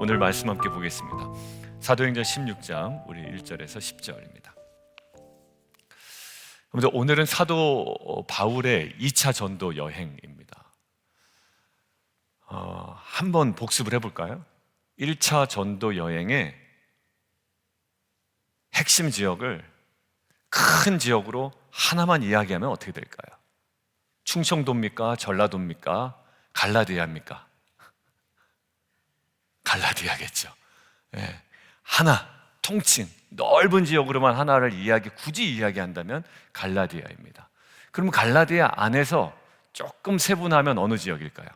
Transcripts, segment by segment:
오늘 말씀 함께 보겠습니다. 사도행전 16장 우리 1절에서 10절입니다. 오늘은 사도 바울의 2차 전도 여행입니다. 한번 복습을 해볼까요? 1차 전도 여행의 핵심 지역을 큰 지역으로 하나만 이야기하면 어떻게 될까요? 충청도입니까? 전라도입니까? 갈라디아입니까? 갈라디아겠죠. 네. 하나, 통칭, 넓은 지역으로만 하나를 굳이 이야기한다면 갈라디아입니다. 그럼 갈라디아 안에서 조금 세분하면 어느 지역일까요?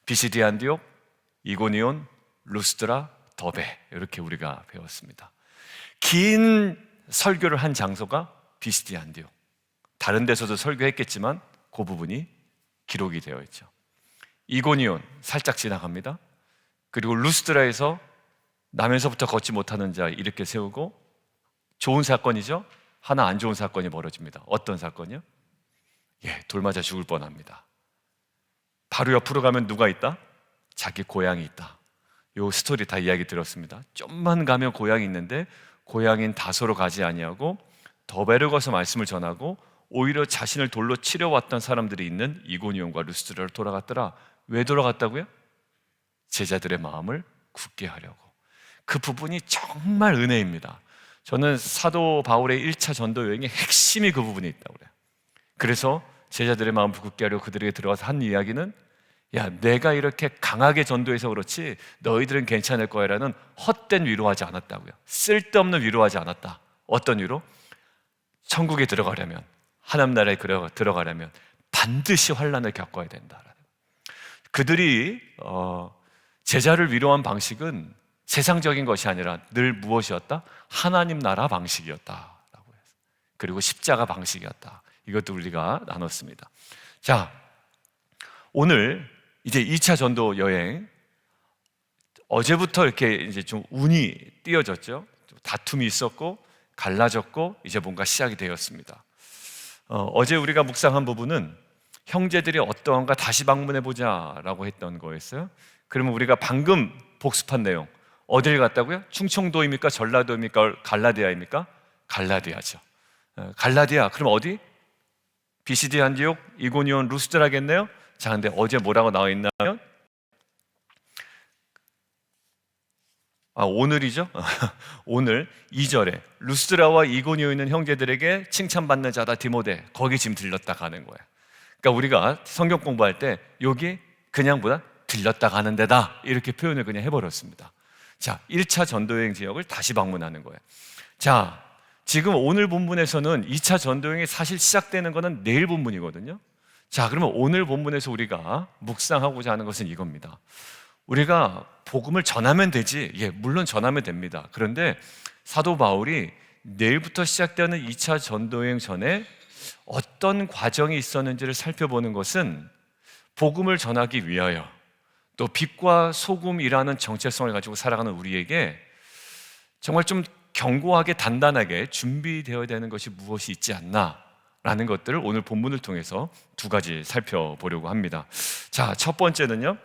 비시디 안디옥, 이고니온, 루스드라, 더베, 이렇게 우리가 배웠습니다. 긴 설교를 한 장소가 비시디 안디옥. 다른 데서도 설교했겠지만 그 부분이 기록이 되어 있죠. 이고니온 살짝 지나갑니다. 그리고 루스드라에서 나면서부터 걷지 못하는 자 이렇게 세우고, 좋은 사건이죠. 하나 안 좋은 사건이 벌어집니다. 어떤 사건이요? 돌 맞아 죽을 뻔합니다. 바로 옆으로 가면 누가 있다? 자기 고향이 있다. 요 스토리 다 이야기 들었습니다. 좀만 가면 고향이 있는데 고향인 다소로 가지 아니하고 더베를 가서 말씀을 전하고, 오히려 자신을 돌로 치려왔던 사람들이 있는 이고니온과 루스드라로 돌아갔더라. 왜 돌아갔다고요? 제자들의 마음을 굳게 하려고. 그 부분이 정말 은혜입니다. 저는 사도 바울의 1차 전도 여행의 핵심이 그 부분에 있다고 그래요. 그래서 제자들의 마음을 굳게 하려고 그들에게 들어가서 한 이야기는, 내가 이렇게 강하게 전도해서 그렇지 너희들은 괜찮을 거야 라는 헛된 위로하지 않았다고요. 쓸데없는 위로하지 않았다. 어떤 위로? 천국에 들어가려면, 하나님 나라에 들어가려면 반드시 환난을 겪어야 된다. 그들이 제자를 위로한 방식은 세상적인 것이 아니라 늘 무엇이었다? 하나님 나라 방식이었다라고 해서, 그리고 십자가 방식이었다. 이것도 우리가 나눴습니다. 자, 오늘 이제 2차 전도 여행, 어제부터 이렇게 이제 좀 운이 띄어졌죠. 다툼이 있었고 갈라졌고 이제 뭔가 시작이 되었습니다. 어제 우리가 묵상한 부분은 형제들이 어떠한가 다시 방문해보자 라고 했던 거였어요. 그러면 우리가 방금 복습한 내용, 어딜 갔다고요? 충청도입니까? 전라도입니까? 갈라디아입니까? 갈라디아죠. 갈라디아, 그럼 어디? 비시디 안디옥, 이고니온, 루스드라겠네요. 자, 근데 어제 뭐라고 나와 있나요? 오늘이죠. 오늘 2절에 루스드라와 이고니온에 있는 형제들에게 칭찬받는 자다 디모데, 거기 지금 들렀다 가는 거예요. 그러니까 우리가 성경 공부할 때 여기 그냥 들렸다 가는 데다 이렇게 표현을 그냥 해버렸습니다. 자, 1차 전도여행 지역을 다시 방문하는 거예요. 자, 지금 오늘 본문에서는 2차 전도여행이 사실 시작되는 것은 내일 본문이거든요. 자, 그러면 오늘 본문에서 우리가 묵상하고자 하는 것은 이겁니다. 우리가 복음을 전하면 되지, 물론 전하면 됩니다. 그런데 사도 바울이 내일부터 시작되는 2차 전도여행 전에 어떤 과정이 있었는지를 살펴보는 것은 복음을 전하기 위하여, 또 빛과 소금이라는 정체성을 가지고 살아가는 우리에게 정말 좀 견고하게 단단하게 준비되어야 되는 것이 무엇이 있지 않나라는 것들을 오늘 본문을 통해서 두 가지 살펴보려고 합니다. 자, 첫 번째는요,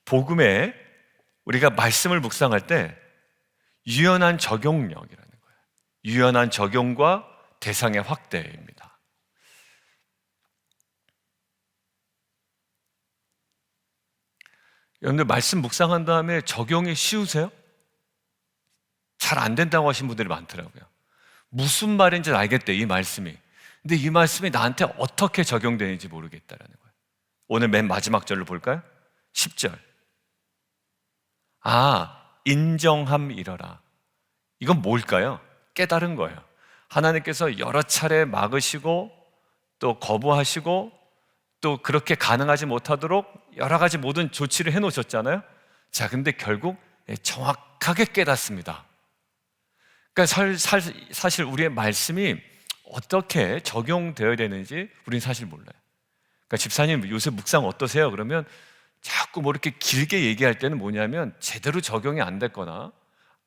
복음에 우리가 말씀을 묵상할 때 유연한 적용력이라는 거예요. 유연한 적용과 대상의 확대입니다. 여러분들 말씀 묵상한 다음에 적용이 쉬우세요? 잘 안 된다고 하신 분들이 많더라고요. 무슨 말인지 알겠대, 이 말씀이. 근데 이 말씀이 나한테 어떻게 적용되는지 모르겠다라는 거예요. 오늘 맨 마지막 절로 볼까요? 10절. 인정함 이러라. 이건 뭘까요? 깨달은 거예요. 하나님께서 여러 차례 막으시고 또 거부하시고 또 그렇게 가능하지 못하도록 여러 가지 모든 조치를 해놓으셨잖아요. 자, 근데 결국 정확하게 깨닫습니다. 그러니까 사실 우리의 말씀이 어떻게 적용되어야 되는지 우리는 사실 몰라요. 그러니까 집사님 요새 묵상 어떠세요? 그러면 자꾸 이렇게 길게 얘기할 때는 뭐냐면 제대로 적용이 안 됐거나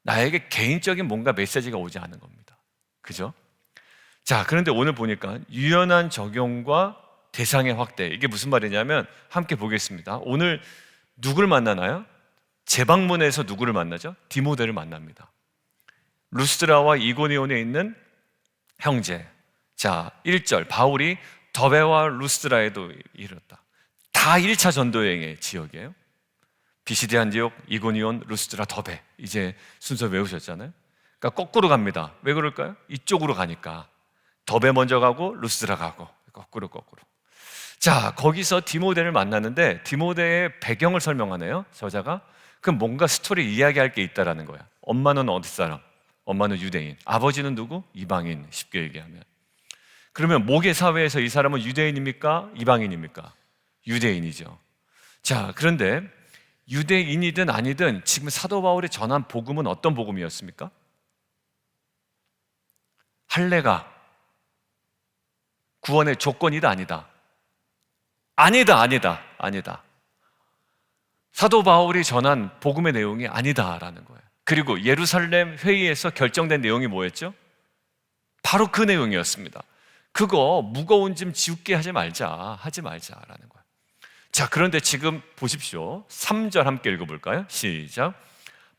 나에게 개인적인 뭔가 메시지가 오지 않은 겁니다. 그죠? 자, 그런데 오늘 보니까 유연한 적용과 대상의 확대. 이게 무슨 말이냐면 함께 보겠습니다. 오늘 누굴 만나나요? 재방문해서 누구를 만나죠? 디모데를 만납니다. 루스드라와 이고니온에 있는 형제. 자, 1절 바울이 더베와 루스드라에도 이르렀다. 다 1차 전도여행의 지역이에요. 비시디 안디옥, 이고니온, 루스드라, 더베. 이제 순서 외우셨잖아요. 그러니까 거꾸로 갑니다. 왜 그럴까요? 이쪽으로 가니까 더베 먼저 가고 루스드라 가고 거꾸로. 자, 거기서 디모데를 만났는데 디모데의 배경을 설명하네요. 저자가. 그럼 뭔가 스토리 이야기할 게 있다라는 거야. 엄마는 어디 사람? 엄마는 유대인. 아버지는 누구? 이방인. 쉽게 얘기하면. 그러면 모계 사회에서 이 사람은 유대인입니까? 이방인입니까? 유대인이죠. 자, 그런데 유대인이든 아니든 지금 사도 바울이 전한 복음은 어떤 복음이었습니까? 할례가 구원의 조건이다 아니다? 아니다. 사도 바울이 전한 복음의 내용이 아니다라는 거예요. 그리고 예루살렘 회의에서 결정된 내용이 뭐였죠? 바로 그 내용이었습니다. 그거 무거운 짐 지우개 하지 말자라는 거예요. 자, 그런데 지금 보십시오. 3절 함께 읽어볼까요? 시작.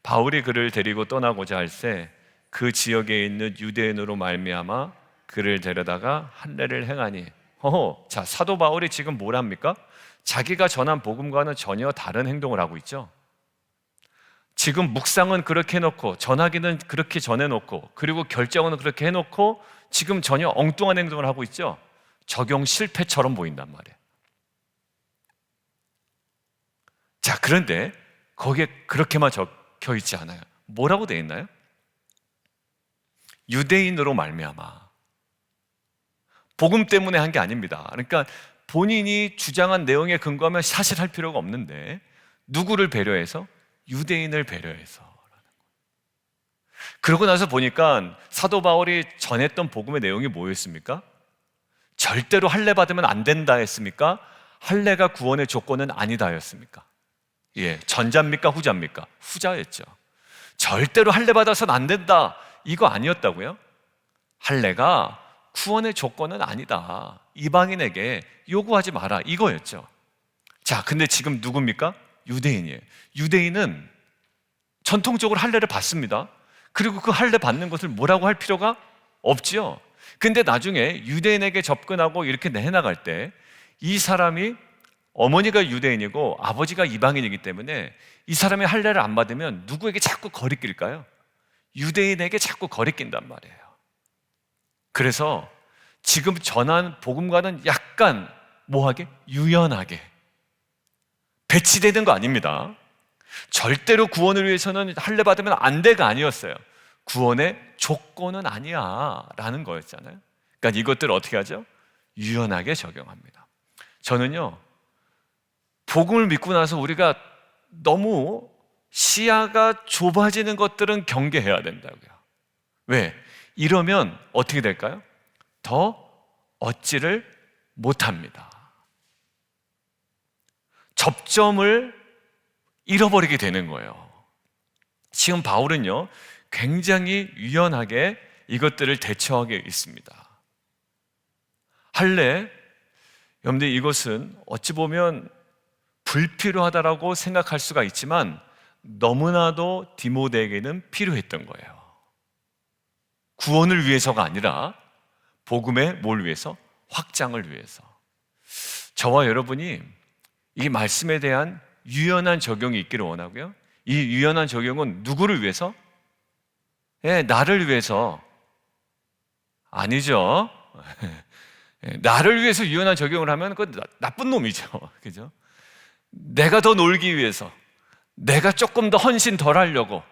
바울이 그를 데리고 떠나고자 할새 그 지역에 있는 유대인으로 말미암아 그를 데려다가 할례를 행하니. 자, 사도 바울이 지금 뭘 합니까? 자기가 전한 복음과는 전혀 다른 행동을 하고 있죠. 지금 묵상은 그렇게 해놓고 전하기는 그렇게 전해놓고 그리고 결정은 그렇게 해놓고 지금 전혀 엉뚱한 행동을 하고 있죠. 적용 실패처럼 보인단 말이에요. 자, 그런데 거기에 그렇게만 적혀 있지 않아요. 뭐라고 되어 있나요? 유대인으로 말미암아. 복음 때문에 한 게 아닙니다. 그러니까 본인이 주장한 내용에 근거하면 사실 할 필요가 없는데 누구를 배려해서? 유대인을 배려해서. 그러고 나서 보니까 사도 바울이 전했던 복음의 내용이 뭐였습니까? 절대로 할례 받으면 안 된다 했습니까? 할례가 구원의 조건은 아니다였습니까? 예, 전자입니까? 후자입니까? 후자였죠. 절대로 할례 받아서는 안 된다, 이거 아니었다고요? 할례가 구원의 조건은 아니다, 이방인에게 요구하지 마라, 이거였죠. 자, 근데 지금 누굽니까? 유대인이에요. 유대인은 전통적으로 할례를 받습니다. 그리고 그 할례 받는 것을 뭐라고 할 필요가 없지요. 근데 나중에 유대인에게 접근하고 이렇게 해나갈 때 이 사람이 어머니가 유대인이고 아버지가 이방인이기 때문에 이 사람이 할례를 안 받으면 누구에게 자꾸 거리낄까요? 유대인에게 자꾸 거리낀단 말이에요. 그래서 지금 전한 복음과는 약간 뭐하게? 유연하게 배치되는 거 아닙니다. 절대로 구원을 위해서는 할례 받으면 안 돼가 아니었어요. 구원의 조건은 아니야 라는 거였잖아요. 그러니까 이것들을 어떻게 하죠? 유연하게 적용합니다. 저는요, 복음을 믿고 나서 우리가 너무 시야가 좁아지는 것들은 경계해야 된다고요. 왜? 이러면 어떻게 될까요? 더 얻지를 못합니다. 접점을 잃어버리게 되는 거예요. 지금 바울은요, 굉장히 유연하게 이것들을 대처하고 있습니다. 할례, 여러분들 이것은 어찌 보면 불필요하다라고 생각할 수가 있지만 너무나도 디모데에게는 필요했던 거예요. 구원을 위해서가 아니라 복음의 뭘 위해서? 확장을 위해서. 저와 여러분이 이 말씀에 대한 유연한 적용이 있기를 원하고요. 이 유연한 적용은 누구를 위해서? 나를 위해서. 아니죠. 나를 위해서 유연한 적용을 하면 그건 나쁜 놈이죠. 그죠? 내가 더 놀기 위해서, 내가 조금 더 헌신 덜 하려고,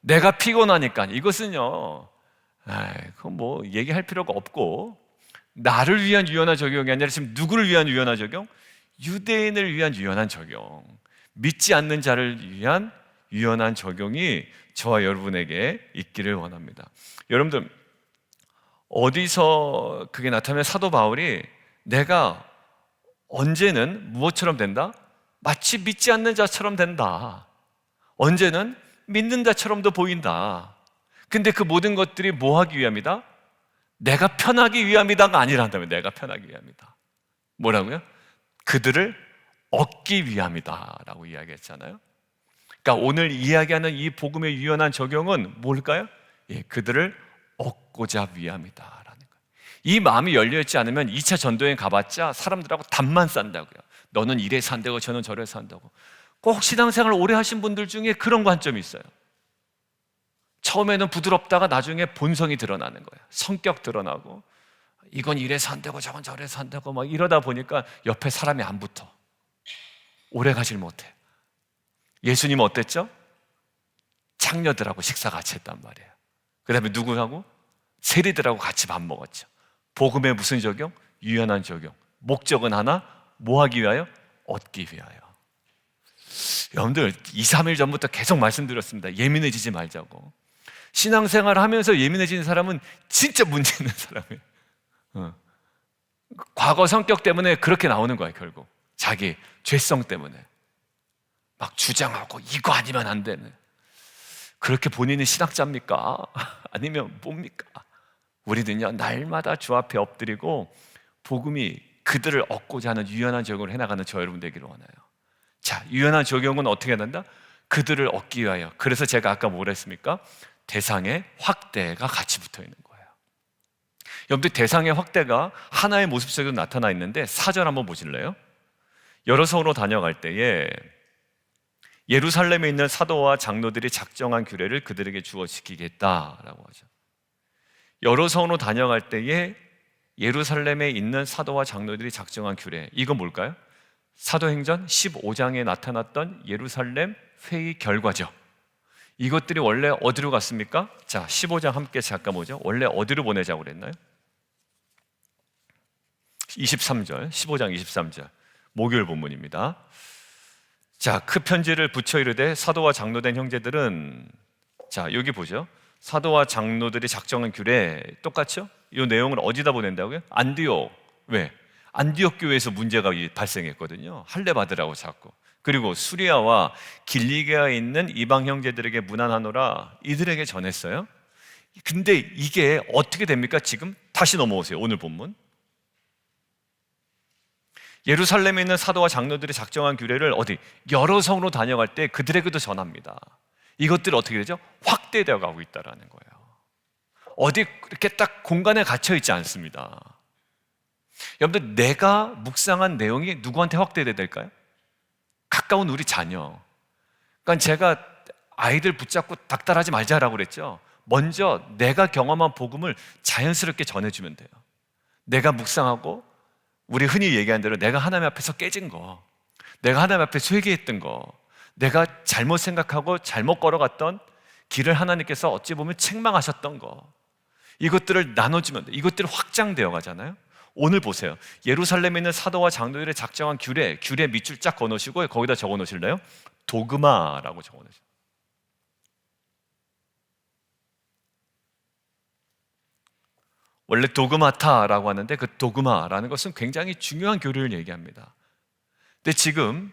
내가 피곤하니까, 이것은요, 그건 뭐 얘기할 필요가 없고, 나를 위한 유연한 적용이 아니라 지금 누구를 위한 유연한 적용? 유대인을 위한 유연한 적용, 믿지 않는 자를 위한 유연한 적용이 저와 여러분에게 있기를 원합니다. 여러분들, 어디서 그게 나타나면 사도 바울이 내가 언제는 무엇처럼 된다? 마치 믿지 않는 자처럼 된다. 언제는 믿는 자처럼도 보인다. 근데 그 모든 것들이 뭐 하기 위함이다? 내가 편하기 위함이다가 아니란다면 내가 편하기 위함이다. 뭐라고요? 그들을 얻기 위함이다 라고 이야기했잖아요. 그러니까 오늘 이야기하는 이 복음의 유연한 적용은 뭘까요? 그들을 얻고자 위함이다 라는 거예요. 이 마음이 열려있지 않으면 2차 전도여행 가봤자 사람들하고 담만 싼다고요. 너는 이래서 한다고 저는 저래서 한다고. 꼭 신앙생활 오래 하신 분들 중에 그런 관점이 있어요. 처음에는 부드럽다가 나중에 본성이 드러나는 거예요. 성격 드러나고, 이건 이래서 한다고 저건 저래서 한다고 막 이러다 보니까 옆에 사람이 안 붙어. 오래 가질 못해. 예수님 어땠죠? 창녀들하고 식사 같이 했단 말이에요. 그 다음에 누구하고? 세리들하고 같이 밥 먹었죠. 복음의 무슨 적용? 유연한 적용. 목적은 하나, 뭐 하기 위하여? 얻기 위하여. 여러분들 2, 3일 전부터 계속 말씀드렸습니다. 예민해지지 말자고. 신앙생활 하면서 예민해지는 사람은 진짜 문제 있는 사람이에요. 과거 성격 때문에 그렇게 나오는 거예요. 결국 자기 죄성 때문에 막 주장하고 이거 아니면 안 되는. 그렇게 본인이 신학자입니까? 아니면 뭡니까? 우리는요 날마다 주 앞에 엎드리고 복음이 그들을 얻고자 하는 유연한 적용을 해나가는 저 여러분 되기를 원해요. 자, 유연한 적용은 어떻게 된다? 그들을 얻기 위하여. 그래서 제가 아까 뭐라 했습니까? 대상의 확대가 같이 붙어 있는 거예요. 여러분들 대상의 확대가 하나의 모습 속에도 나타나 있는데 4절 한번 보실래요? 여러 성으로 다녀갈 때에 예루살렘에 있는 사도와 장로들이 작정한 규례를 그들에게 주어 지키겠다라고 하죠. 여러 성으로 다녀갈 때에 예루살렘에 있는 사도와 장로들이 작정한 규례, 이건 뭘까요? 사도행전 15장에 나타났던 예루살렘 회의 결과죠. 이것들이 원래 어디로 갔습니까? 자, 15장 함께 잠깐 보죠. 원래 어디로 보내자고 그랬나요? 23절, 15장 23절 목요일 본문입니다. 자, 그 편지를 붙여 이르되 사도와 장로된 형제들은, 자 여기 보죠. 사도와 장로들이 작정한 규례 똑같죠? 이 내용을 어디다 보낸다고요? 안디옥. 왜? 안디옥 교회에서 문제가 발생했거든요. 할례 받으라고 자꾸. 그리고 수리아와 길리게아에 있는 이방 형제들에게 문안하노라 이들에게 전했어요. 근데 이게 어떻게 됩니까? 지금 다시 넘어오세요. 오늘 본문. 예루살렘에 있는 사도와 장로들이 작정한 규례를 어디? 여러 성으로 다녀갈 때 그들에게도 전합니다. 이것들이 어떻게 되죠? 확대되어 가고 있다는 거예요. 어디 이렇게 딱 공간에 갇혀 있지 않습니다. 여러분들, 내가 묵상한 내용이 누구한테 확대돼야 될까요? 가까운 우리 자녀. 그러니까 제가 아이들 붙잡고 닥달하지 말자라고 그랬죠. 먼저 내가 경험한 복음을 자연스럽게 전해주면 돼요. 내가 묵상하고 우리 흔히 얘기하는 대로 내가 하나님 앞에서 깨진 거, 내가 하나님 앞에서 회개했던 거, 내가 잘못 생각하고 잘못 걸어갔던 길을 하나님께서 어찌 보면 책망하셨던 거, 이것들을 나눠주면 돼. 이것들이 확장되어 가잖아요. 오늘 보세요. 예루살렘에 있는 사도와 장로들의 작정한 규례 밑줄 쫙 그어놓으시고 거기다 적어놓으실래요? 도그마라고 적어놓으세요. 원래 도그마타라고 하는데 그 도그마라는 것은 굉장히 중요한 교리를 얘기합니다. 근데 지금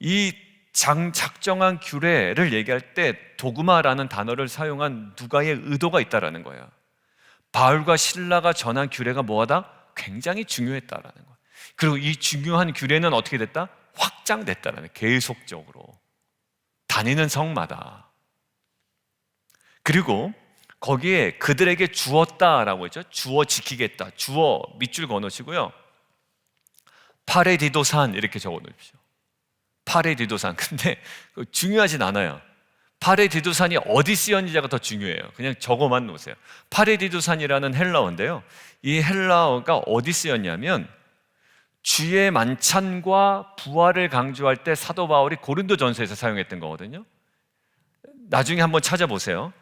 이 작정한 규례를 얘기할 때 도그마라는 단어를 사용한 누가의 의도가 있다라는 거예요. 바울과 실라가 전한 규례가 뭐하다? 굉장히 중요했다라는 거예요. 그리고 이 중요한 규례는 어떻게 됐다? 확장됐다라는 거예요. 계속적으로 다니는 성마다. 그리고 거기에 그들에게 주었다라고 했죠. 주어 지키겠다. 주어 밑줄 그어놓으시고요. 파레디도산 이렇게 적어놓으십시오. 파레디도산. 근데 중요하진 않아요. 파레디도산이 어디 쓰였는지가 더 중요해요. 그냥 적어만 놓으세요. 파레디도산이라는 헬라어인데요, 이 헬라어가 어디 쓰였냐면 주의 만찬과 부활을 강조할 때 사도 바울이 고린도전서에서 사용했던 거거든요. 나중에 한번 찾아보세요.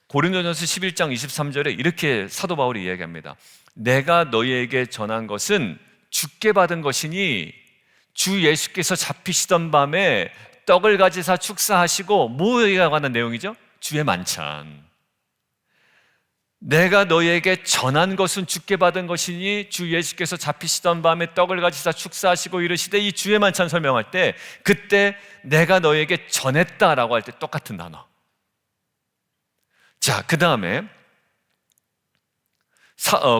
고린도전서 11장 23절에 이렇게 사도 바울이 이야기합니다. 내가 너희에게 전한 것은 주께 받은 것이니 주 예수께서 잡히시던 밤에 떡을 가지사 축사하시고, 뭐에 관한 내용이죠? 주의 만찬. 내가 너희에게 전한 것은 주께 받은 것이니 주 예수께서 잡히시던 밤에 떡을 가지사 축사하시고 이르시되, 이 주의 만찬 설명할 때 그때 내가 너희에게 전했다라고 할 때 똑같은 단어. 자, 그 다음에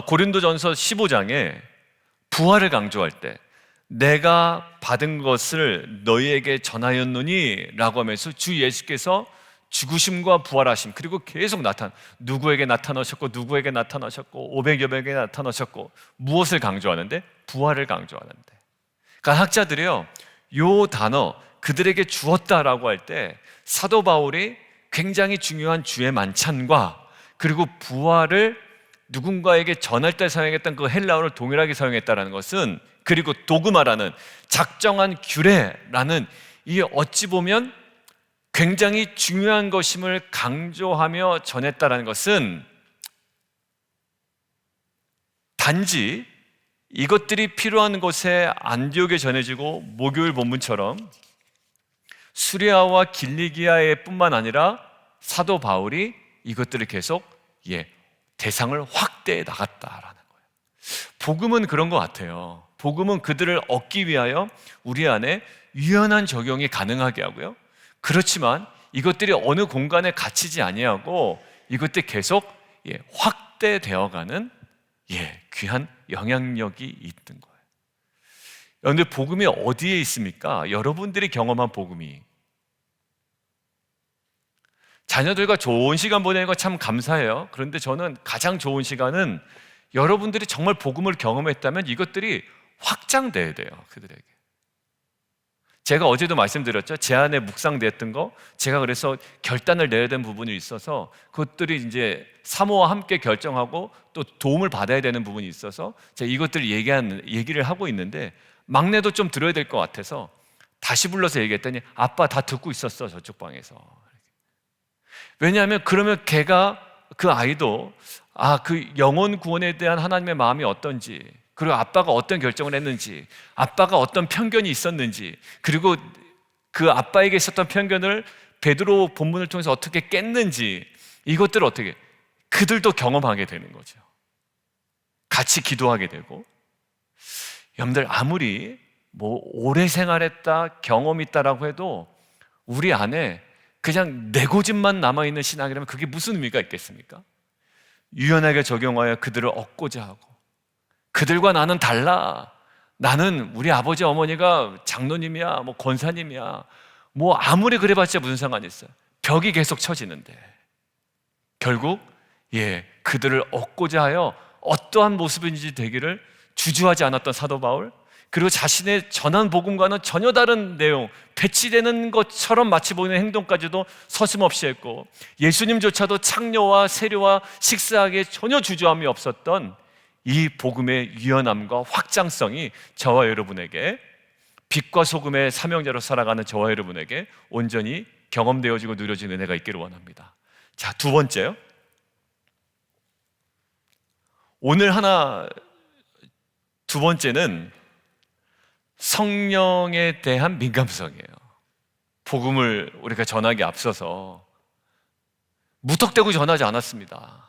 고린도전서 15장에 부활을 강조할 때 내가 받은 것을 너희에게 전하였노니 라고 하면서 주 예수께서 죽으심과 부활하심, 그리고 계속 누구에게 나타나셨고 누구에게 나타나셨고 500여 명에게 나타나셨고, 무엇을 강조하는데? 부활을 강조하는데. 그러니까 학자들이요, 요 단어 그들에게 주었다라고 할 때 사도 바울이 굉장히 중요한 주의 만찬과 그리고 부활을 누군가에게 전할 때 사용했던 그 헬라어를 동일하게 사용했다는 것은, 그리고 도그마라는 작정한 규례라는 이 어찌 보면 굉장히 중요한 것임을 강조하며 전했다는 것은, 단지 이것들이 필요한 곳에 안디옥에 전해지고 목요일 본문처럼 수리아와 길리기아에 뿐만 아니라 사도 바울이 이것들을 계속 대상을 확대해 나갔다라는 거예요. 복음은 그런 것 같아요. 복음은 그들을 얻기 위하여 우리 안에 유연한 적용이 가능하게 하고요, 그렇지만 이것들이 어느 공간에 갇히지 아니하고 이것들이 계속 확대되어가는 귀한 영향력이 있던 거예요. 그런데 복음이 어디에 있습니까? 여러분들이 경험한 복음이. 자녀들과 좋은 시간 보내는 거 참 감사해요. 그런데 저는 가장 좋은 시간은 여러분들이 정말 복음을 경험했다면 이것들이 확장돼야 돼요, 그들에게. 제가 어제도 말씀드렸죠. 제 안에 묵상됐던 거, 제가 그래서 결단을 내야 되는 부분이 있어서 그것들이 이제 사모와 함께 결정하고 또 도움을 받아야 되는 부분이 있어서 제가 이것들을 얘기를 하고 있는데, 막내도 좀 들어야 될 것 같아서 다시 불러서 얘기했더니 아빠 다 듣고 있었어, 저쪽 방에서. 왜냐하면 그러면 걔가, 그 아이도 그 영혼 구원에 대한 하나님의 마음이 어떤지, 그리고 아빠가 어떤 결정을 했는지, 아빠가 어떤 편견이 있었는지, 그리고 그 아빠에게 있었던 편견을 베드로 본문을 통해서 어떻게 깼는지, 이것들을 어떻게 그들도 경험하게 되는 거죠. 같이 기도하게 되고. 여러분들 아무리 오래 생활했다, 경험 있다라고 해도 우리 안에 그냥 내 고집만 남아있는 신앙이라면 그게 무슨 의미가 있겠습니까? 유연하게 적용하여 그들을 얻고자 하고, 그들과 나는 달라, 나는 우리 아버지 어머니가 장로님이야, 권사님이야, 아무리 그래봤자 무슨 상관이 있어요. 벽이 계속 쳐지는데 결국 그들을 얻고자 하여 어떠한 모습인지 되기를 주저하지 않았던 사도 바울, 그리고 자신의 전한 복음과는 전혀 다른 내용, 배치되는 것처럼 마치 보이는 행동까지도 서슴없이 했고, 예수님조차도 창녀와 세례와 식사하기에 전혀 주저함이 없었던 이 복음의 유연함과 확장성이 저와 여러분에게, 빛과 소금의 사명자로 살아가는 저와 여러분에게 온전히 경험되어지고 누려지는 은혜가 있기를 원합니다. 자, 두 번째요. 오늘 두 번째는 성령에 대한 민감성이에요. 복음을 우리가 전하기 앞서서 무턱대고 전하지 않았습니다.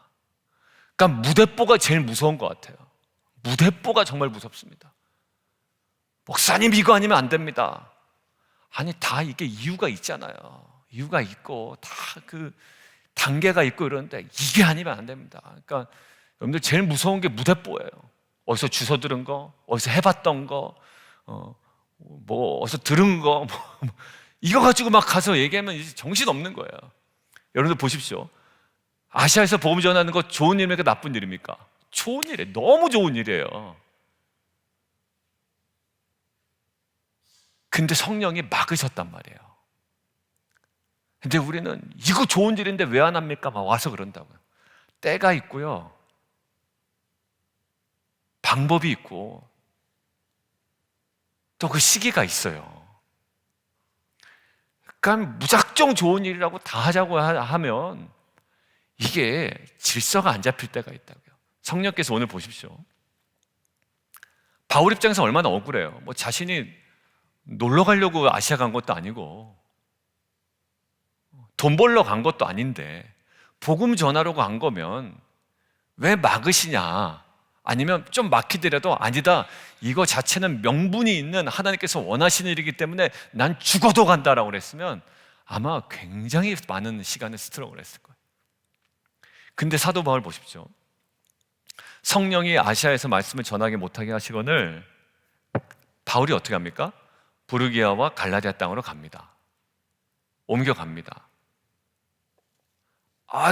그러니까 무대뽀가 제일 무서운 것 같아요. 무대뽀가 정말 무섭습니다. 목사님 이거 아니면 안 됩니다. 아니, 다 이게 이유가 있잖아요. 이유가 있고 다 그 단계가 있고 이러는데 이게 아니면 안 됩니다. 그러니까 여러분들 제일 무서운 게 무대뽀예요. 어디서 주워 들은 거, 어디서 해봤던 거, 어디서 들은 거, 이거 가지고 막 가서 얘기하면 이제 정신 없는 거예요. 여러분들 보십시오. 아시아에서 복음 전하는 거 좋은 일입니까, 나쁜 일입니까? 좋은 일이에요. 너무 좋은 일이에요. 근데 성령이 막으셨단 말이에요. 근데 우리는 이거 좋은 일인데 왜 안 합니까? 막 와서 그런다고요. 때가 있고요, 방법이 있고 또 그 시기가 있어요. 그러니까 무작정 좋은 일이라고 다 하자고 하면 이게 질서가 안 잡힐 때가 있다고요. 성령께서 오늘 보십시오. 바울 입장에서 얼마나 억울해요. 자신이 놀러 가려고 아시아 간 것도 아니고 돈 벌러 간 것도 아닌데 복음 전하러 간 거면 왜 막으시냐? 아니면 좀 막히더라도 아니다, 이거 자체는 명분이 있는 하나님께서 원하시는 일이기 때문에 난 죽어도 간다라고 그랬으면 아마 굉장히 많은 시간을 스트럭을 했을 거예요. 근데 사도 바울 보십시오. 성령이 아시아에서 말씀을 전하게 못하게 하시거늘 바울이 어떻게 합니까? 부르기아와 갈라디아 땅으로 갑니다. 옮겨갑니다.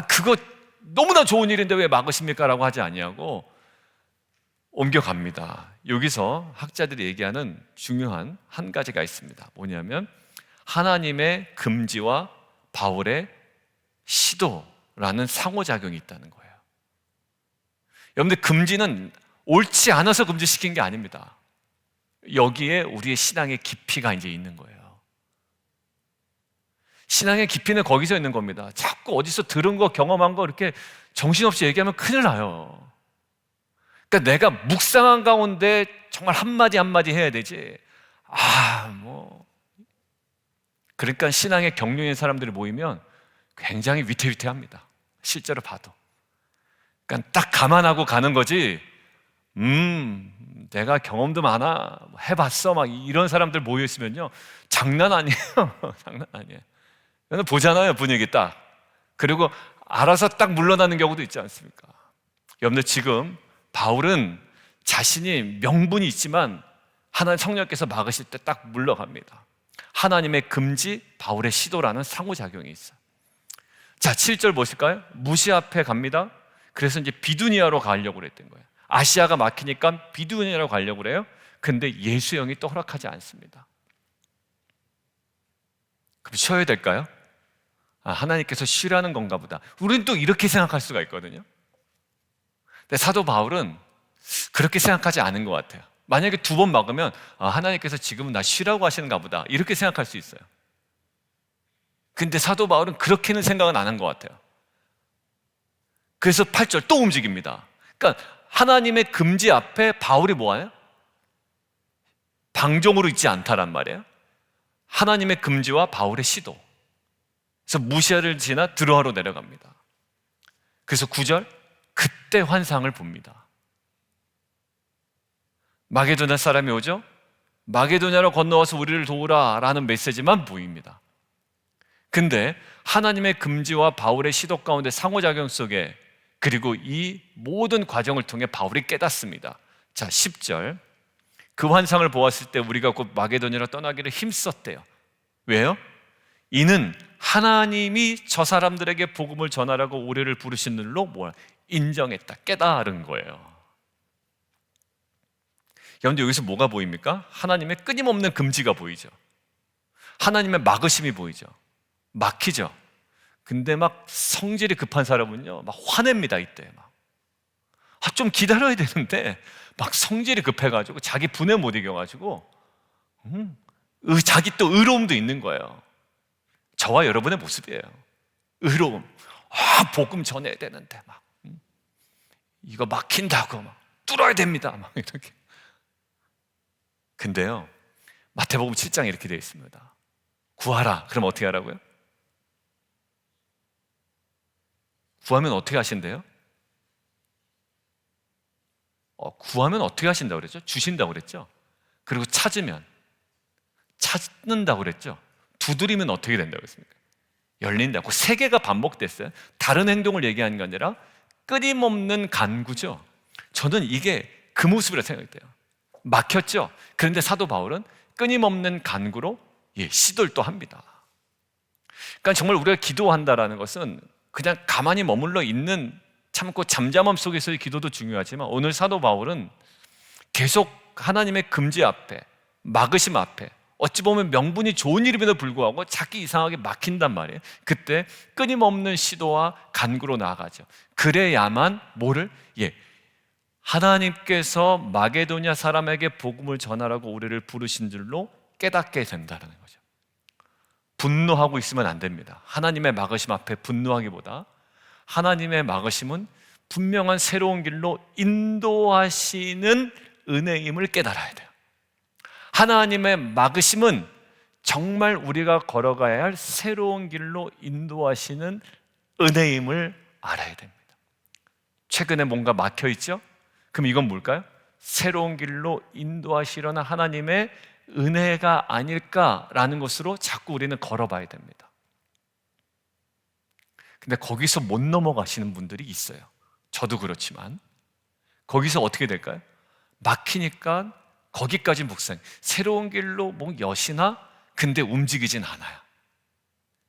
그거 너무나 좋은 일인데 왜 막으십니까? 라고 하지 아니하고 옮겨갑니다. 여기서 학자들이 얘기하는 중요한 한 가지가 있습니다. 뭐냐면 하나님의 금지와 바울의 시도라는 상호작용이 있다는 거예요. 여러분들, 금지는 옳지 않아서 금지시킨 게 아닙니다. 여기에 우리의 신앙의 깊이가 이제 있는 거예요. 신앙의 깊이는 거기서 있는 겁니다. 자꾸 어디서 들은 거, 경험한 거 이렇게 정신없이 얘기하면 큰일 나요. 그러니까 내가 묵상한 가운데 정말 한마디 한마디 해야 되지. 그러니까 신앙의 격려인 사람들이 모이면 굉장히 위태위태합니다. 실제로 봐도. 그러니까 딱 감안하고 가는 거지. 내가 경험도 많아, 해봤어, 막 이런 사람들 모여 있으면요, 장난 아니에요. 장난 아니에요. 보잖아요, 분위기 딱. 그리고 알아서 딱 물러나는 경우도 있지 않습니까? 여러분들, 지금 바울은 자신이 명분이 있지만 하나님 성령께서 막으실 때 딱 물러갑니다. 하나님의 금지, 바울의 시도라는 상호작용이 있어요. 자, 7절 보실까요? 무시 앞에 갑니다. 그래서 이제 비두니아로 가려고 그랬던 거예요. 아시아가 막히니까 비두니아로 가려고 그래요. 근데 예수 영이 또 허락하지 않습니다. 그럼 쉬어야 될까요? 하나님께서 쉬라는 건가 보다. 우리는 또 이렇게 생각할 수가 있거든요. 근데 사도 바울은 그렇게 생각하지 않은 것 같아요. 만약에 2번 막으면 하나님께서 지금은 나 쉬라고 하시는가 보다, 이렇게 생각할 수 있어요. 근데 사도 바울은 그렇게는 생각은 안 한 것 같아요. 그래서 8절 또 움직입니다. 그러니까 하나님의 금지 앞에 바울이 뭐예요? 방종으로 있지 않다란 말이에요. 하나님의 금지와 바울의 시도. 그래서 무시아를 지나 드로아로 내려갑니다. 그래서 9절, 그때 환상을 봅니다. 마게도냐 사람이 오죠? 마게도냐로 건너와서 우리를 도우라 라는 메시지만 보입니다. 근데 하나님의 금지와 바울의 시도 가운데 상호작용 속에, 그리고 이 모든 과정을 통해 바울이 깨닫습니다. 자, 10절, 그 환상을 보았을 때 우리가 곧 마게도냐로 떠나기를 힘썼대요. 왜요? 이는 하나님이 저 사람들에게 복음을 전하라고 우리를 부르신 일로 인정했다, 깨달은 거예요. 여러분들, 여기서 뭐가 보입니까? 하나님의 끊임없는 금지가 보이죠. 하나님의 막으심이 보이죠. 막히죠. 근데 막 성질이 급한 사람은요, 막 화냅니다. 이때 좀 기다려야 되는데 막 성질이 급해가지고 자기 분에 못 이겨가지고 자기 또 의로움도 있는 거예요. 저와 여러분의 모습이에요. 의로움. 복음 전해야 되는데 이거 막힌다고 뚫어야 됩니다. 이렇게. 근데요, 마태복음 7장에 이렇게 되어 있습니다. 구하라. 그럼 어떻게 하라고요? 구하면 어떻게 하신대요? 구하면 어떻게 하신다고 그랬죠? 주신다고 그랬죠? 그리고 찾는다고 그랬죠? 두드리면 어떻게 된다고 그랬습니까? 열린다고. 3개가 반복됐어요. 다른 행동을 얘기하는 게 아니라 끊임없는 간구죠. 저는 이게 그 모습이라 생각돼요. 막혔죠? 그런데 사도 바울은 끊임없는 간구로 시도를 또 합니다. 그러니까 정말 우리가 기도한다라는 것은 그냥 가만히 머물러 있는 참고 잠잠함 속에서의 기도도 중요하지만, 오늘 사도 바울은 계속 하나님의 금지 앞에, 막으심 앞에, 어찌 보면 명분이 좋은 일임에도 불구하고 자기 이상하게 막힌단 말이에요. 그때 끊임없는 시도와 간구로 나아가죠. 그래야만 하나님께서 마게도냐 사람에게 복음을 전하라고 우리를 부르신 줄로 깨닫게 된다는 거죠. 분노하고 있으면 안 됩니다. 하나님의 막으심 앞에 분노하기보다 하나님의 막으심은 분명한 새로운 길로 인도하시는 은혜임을 깨달아야 돼요. 하나님의 막으심은 정말 우리가 걸어가야 할 새로운 길로 인도하시는 은혜임을 알아야 됩니다. 최근에 뭔가 막혀 있죠? 그럼 이건 뭘까요? 새로운 길로 인도하시려는 하나님의 은혜가 아닐까라는 것으로 자꾸 우리는 걸어봐야 됩니다. 근데 거기서 못 넘어가시는 분들이 있어요. 저도 그렇지만 거기서 어떻게 될까요? 막히니까 거기까지 묵상. 새로운 길로 뭐 여시나 근데 움직이진 않아요.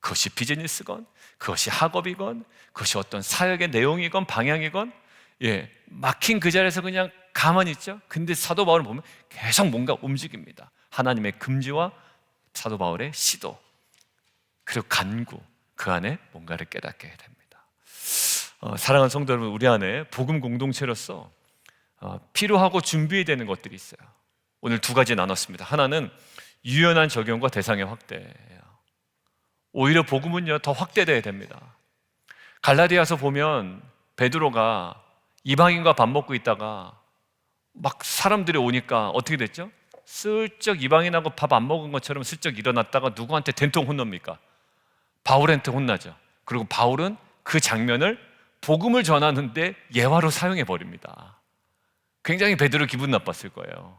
그것이 비즈니스건, 그것이 학업이건, 그것이 어떤 사역의 내용이건 방향이건, 막힌 그 자리에서 그냥 가만히 있죠. 근데 사도 바울을 보면 계속 뭔가 움직입니다. 하나님의 금지와 사도 바울의 시도, 그리고 간구, 그 안에 뭔가를 깨닫게 됩니다. 사랑하는 성도 여러분, 우리 안에 복음 공동체로서 필요하고 준비해야 되는 것들이 있어요. 오늘 두 가지 나눴습니다. 하나는 유연한 적용과 대상의 확대예요. 오히려 복음은요, 더 확대돼야 됩니다. 갈라디아서 보면 베드로가 이방인과 밥 먹고 있다가 막 사람들이 오니까 어떻게 됐죠? 슬쩍 이방인하고 밥 안 먹은 것처럼 슬쩍 일어났다가 누구한테 된통 혼납니까? 바울한테 혼나죠. 그리고 바울은 그 장면을 복음을 전하는데 예화로 사용해 버립니다. 굉장히 베드로 기분 나빴을 거예요.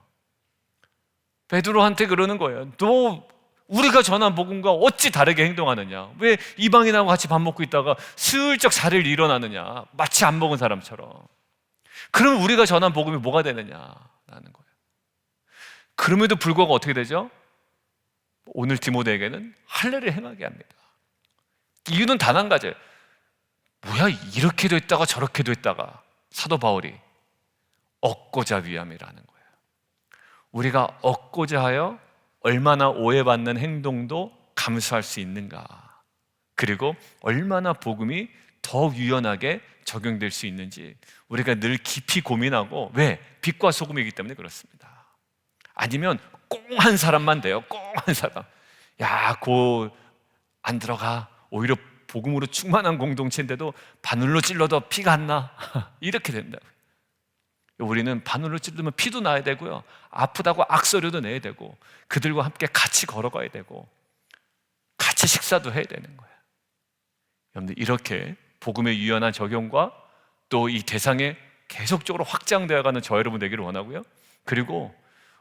베드로한테 그러는 거예요. 너 우리가 전한 복음과 어찌 다르게 행동하느냐? 왜 이방인하고 같이 밥 먹고 있다가 슬쩍 자리를 일어나느냐? 마치 안 먹은 사람처럼. 그럼 우리가 전한 복음이 뭐가 되느냐라는 거예요. 그럼에도 불구하고 어떻게 되죠? 오늘 디모데에게는 할례를 행하게 합니다. 이유는 단 한 가지예요. 뭐야, 이렇게 됐다가 저렇게 됐다가. 사도 바울이 얻고자 위함이라는 거예요. 우리가 얻고자 하여 얼마나 오해받는 행동도 감수할 수 있는가, 그리고 얼마나 복음이 더 유연하게 적용될 수 있는지 우리가 늘 깊이 고민하고, 왜? 빛과 소금이기 때문에 그렇습니다. 아니면 꽁한 사람만 돼요. 꽁한 사람. 야, 고 안 들어가. 오히려 복음으로 충만한 공동체인데도 바늘로 찔러도 피가 안 나. 이렇게 된다고요. 우리는 바늘로 찔르면 피도 나야 되고요, 아프다고 악소리도 내야 되고, 그들과 함께 같이 걸어가야 되고, 같이 식사도 해야 되는 거예요. 여러분들, 이렇게 복음의 유연한 적용과 또 이 대상에 계속적으로 확장되어가는 저 여러분 되기를 원하고요. 그리고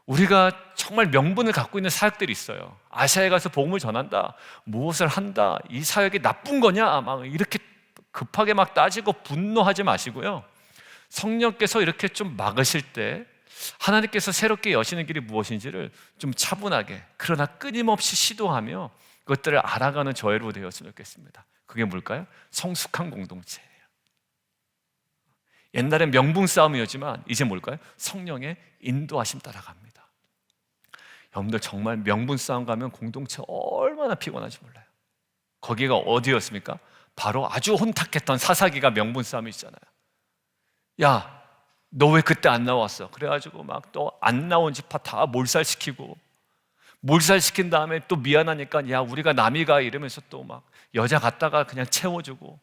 우리가 정말 명분을 갖고 있는 사역들이 있어요. 아시아에 가서 복음을 전한다, 무엇을 한다, 이 사역이 나쁜 거냐, 막 이렇게 급하게 막 따지고 분노하지 마시고요, 성령께서 이렇게 좀 막으실 때 하나님께서 새롭게 여시는 길이 무엇인지를 좀 차분하게, 그러나 끊임없이 시도하며 그것들을 알아가는 저 여러분 되었으면 좋겠습니다. 그게 뭘까요? 성숙한 공동체예요. 옛날엔 명분 싸움이었지만 이제 뭘까요? 성령의 인도하심 따라갑니다. 여러분들, 정말 명분 싸움 가면 공동체 얼마나 피곤한지 몰라요. 거기가 어디였습니까? 바로 아주 혼탁했던 사사기가 명분 싸움이잖아요. 야, 너 왜 그때 안 나왔어? 그래가지고 막 또 안 나온 집화 다 몰살시키고, 몰살시킨 다음에 또 미안하니까 야, 우리가 남이가 이러면서 또 막 여자 갖다가 그냥 채워주고,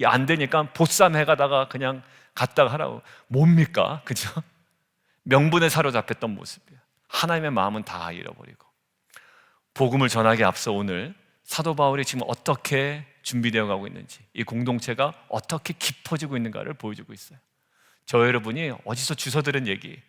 안 되니까 보쌈 해가다가 그냥 갖다가 하라고. 뭡니까? 그죠? 명분에 사로잡혔던 모습이에요. 하나님의 마음은 다 잃어버리고. 복음을 전하기 앞서 오늘 사도 바울이 지금 어떻게 준비되어 가고 있는지, 이 공동체가 어떻게 깊어지고 있는가를 보여주고 있어요. 저 여러분이 어디서 주워 들은 얘기,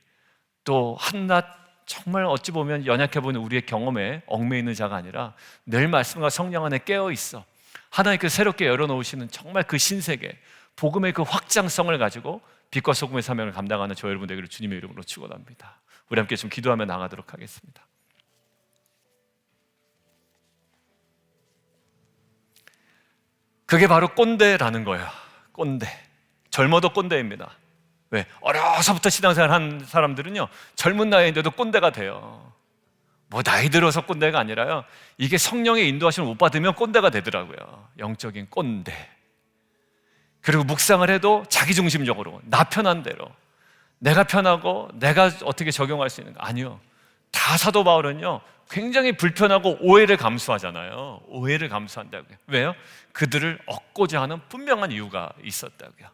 또 한낱 정말 어찌 보면 연약해 보이는 우리의 경험에 얽매여 있는 자가 아니라 늘 말씀과 성령 안에 깨어 있어 하나님께서 새롭게 열어놓으시는 정말 그 신세계, 복음의 그 확장성을 가지고 빛과 소금의 사명을 감당하는 저 여러분 되기를 주님의 이름으로 축원합니다. 우리 함께 좀 기도하며 나가도록 하겠습니다. 그게 바로 꼰대라는 거예요. 꼰대. 젊어도 꼰대입니다. 왜? 어려서부터 신앙생활 한 사람들은요, 젊은 나이인데도 꼰대가 돼요. 뭐 나이 들어서 꼰대가 아니라요, 이게 성령의 인도하심을 못 받으면 꼰대가 되더라고요. 영적인 꼰대. 그리고 묵상을 해도 자기중심적으로, 나 편한 대로, 내가 편하고 내가 어떻게 적용할 수 있는 거 아니요. 다 사도 바울은요, 굉장히 불편하고 오해를 감수하잖아요. 오해를 감수한다고요. 왜요? 그들을 얻고자 하는 분명한 이유가 있었다고요.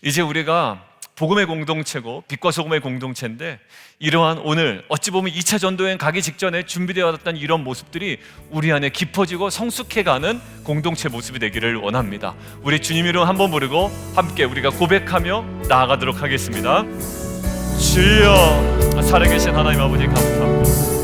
이제 우리가 복음의 공동체고 빛과 소금의 공동체인데, 이러한 오늘 어찌 보면 2차 전도여행 가기 직전에 준비되어 왔던 이런 모습들이 우리 안에 깊어지고 성숙해가는 공동체 모습이 되기를 원합니다. 우리 주님 이름 한번 부르고 함께 우리가 고백하며 나아가도록 하겠습니다. 주여, 살아계신 하나님 아버지 감사합니다.